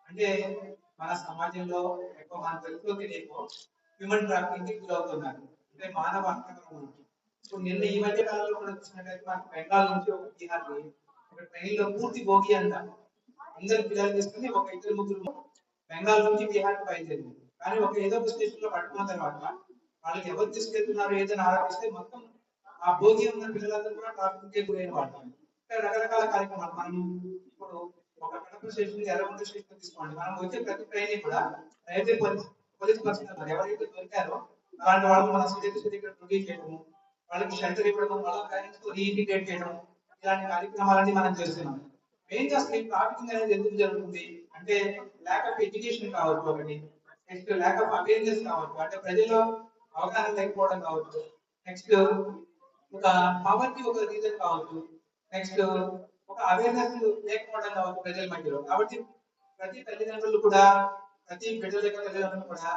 అంటే మన సమాజంలో ఎక్కువ మన తెలుగులో తెలియకో హ్యూమన్ ట్రాఫికింగ్ కి గురవుతున్నారు. అంటే మానవ అక్రమం. సో నిన్న ఈ మధ్య కాలంలో కూడా చూసినట్లయితే మనకు బెంగాల్ నుంచి ఒక బీహార్కి ఒక ట్రైన్ లో పూర్తి భోగి అంట అందరు పిల్లలు తీసుకుని ఒక ఇద్దరు ముగ్గురు బెంగాల్ నుంచి బీహార్కి బయలుదేరింది. కానీ ఒక ఏదో ఒక స్టేషన్ లో పట్టుకున్న తర్వాత వాళ్ళకి ఎవరు తీసుకెళ్తున్నారు ఏదైనా ఆలోచిస్తే మొత్తం ఆ భోగి ఉన్న పిల్లలందరూ కూడా ట్రాఫిక్ కి గురైన వాళ్ళు. ఇక్కడ రకరకాల కార్యక్రమాలు మనం ఇప్పుడు ఒక కడప స్టేషన్ ఎర్రగొండ స్టేషన్ తీసుకోండి. మనం వచ్చే ప్రతి ట్రైన్ కూడా రైల్వే పోలీస్ పరిస్థితున్నారు ఎవరైతే దొరికారో అలాంటి వాళ్ళు మన ఇక్కడ ప్రొడ్యూస్ చేయడము, వాళ్ళకి షెల్టర్ ఇవ్వడం, వాళ్ళ పేరెంట్స్ తో రీఇంటిగ్రేట్ చేయడం, ఇలాంటి కార్యక్రమాలన్నీ మనం చేస్తున్నాం. మెయిన్ గా అసలు ఈ ట్రాఫికింగ్ అనేది ఎందుకు జరుగుతుంది అంటే ల్యాక్ ఆఫ్ ఎడ్యుకేషన్ కావచ్చు ఒకటి, నెక్స్ట్ ల్యాక్ ఆఫ్ అవేర్నెస్ కావచ్చు, అంటే ప్రజల్లో అవగాహన లేకపోవడం కావచ్చు, నెక్స్ట్ ఒక పవర్టీ ఒక రీజన్ కావచ్చు, నెక్స్ట్ ఒక అవేర్నెస్ లేకపోవడం కావచ్చు ప్రజల మధ్యలో. కాబట్టి ప్రతి తల్లిదండ్రులు కూడా ప్రతి బిడ్డల యొక్క తల్లిదండ్రులు కూడా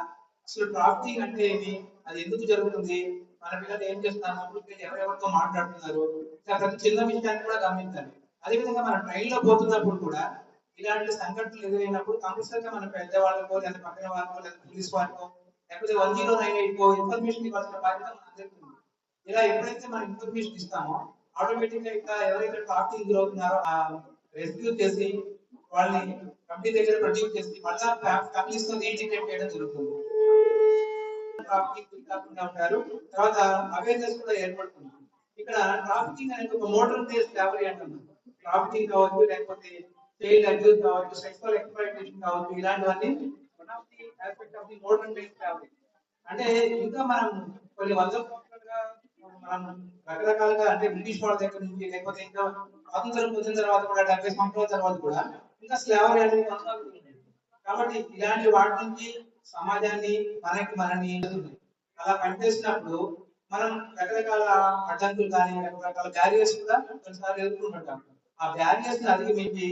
అసలు ట్రాఫికింగ్ అంటే ఏమి, అది ఎందుకు జరుగుతుంది, మన పిల్లలు ఏం చేస్తున్నారు, ఎవరెవరితో మాట్లాడుతున్నారు, ఇలా ప్రతి చిన్న విషయాన్ని కూడా గమనించాలి. అదేవిధంగా మన ట్రైన్ లో పోతున్నప్పుడు కూడా ఇలాంటి సంఘటనలు ఎదురైనప్పుడు కంపల్సరిగా మన పెద్దవాళ్ళకో లేదా పక్కన వాళ్ళకో లేదా పోలీస్ వాళ్ళకో లేకపోతే 1098కో ఇన్ఫర్మేషన్ ఇవ్వాల్సిన బాధ్యత మన అందరికీ ఉంది. ఇలా ఎప్పుడైతే మనం ఇన్ఫర్మేషన్ ఇస్తామో ఆటోమేటిక్ గా ఇంకా ఎవరైతే ట్రాఫికింగ్ గురవుతున్నారో ఆ రెస్క్యూ చేసి వాళ్ళని కంపెనీ దగ్గర ప్రొడ్యూస్ చేసి మళ్ళా ఫ్యామిలీస్ తో రీఇంటిగ్రేట్ చేయడం జరుగుతుంది. ట్రాఫికింగ్ కాకుండా ఉంటారు. తర్వాత అవేర్నెస్ కూడా ఏర్పడుతుంది. ఇక్కడ ట్రాఫికింగ్ అనేది ఒక మోడర్న్ డే స్లావరీ అంటున్నారు. ట్రాఫికింగ్ కావచ్చు, లేకపోతే చైల్డ్ అబ్యూస్ కావచ్చు, సెక్సువల్ ఎక్స్‌ప్లాయిటేషన్ కావచ్చు, ఇలాంటివన్నీ one of the aspect of the modern day slavery. అంటే ఇంకా మనం కొన్ని వందల సంవత్సరాలుగా మనం రకరకాలుగా అంటే బ్రిటిష్ వాళ్ళ దగ్గర నుంచి లేకపోతే ఇంకా స్వాతంత్రం పొందిన తర్వాత కూడా 70 సంవత్సరాల తర్వాత కూడా ఇంకా స్లావరీ అనేది కొనసాగుతుంది. కాబట్టి ఇలాంటి వాటి నుంచి సమాజాన్ని మనల్ని అలా పనిచేసినప్పుడు మనం రకరకాల అడ్డంకులు కానీ రకరకాల బ్యారియర్స్ కూడా కొన్నిసార్లు ఎదుర్కొంటుంటాం. ఆ బ్యారియర్స్ ని అధిగమించి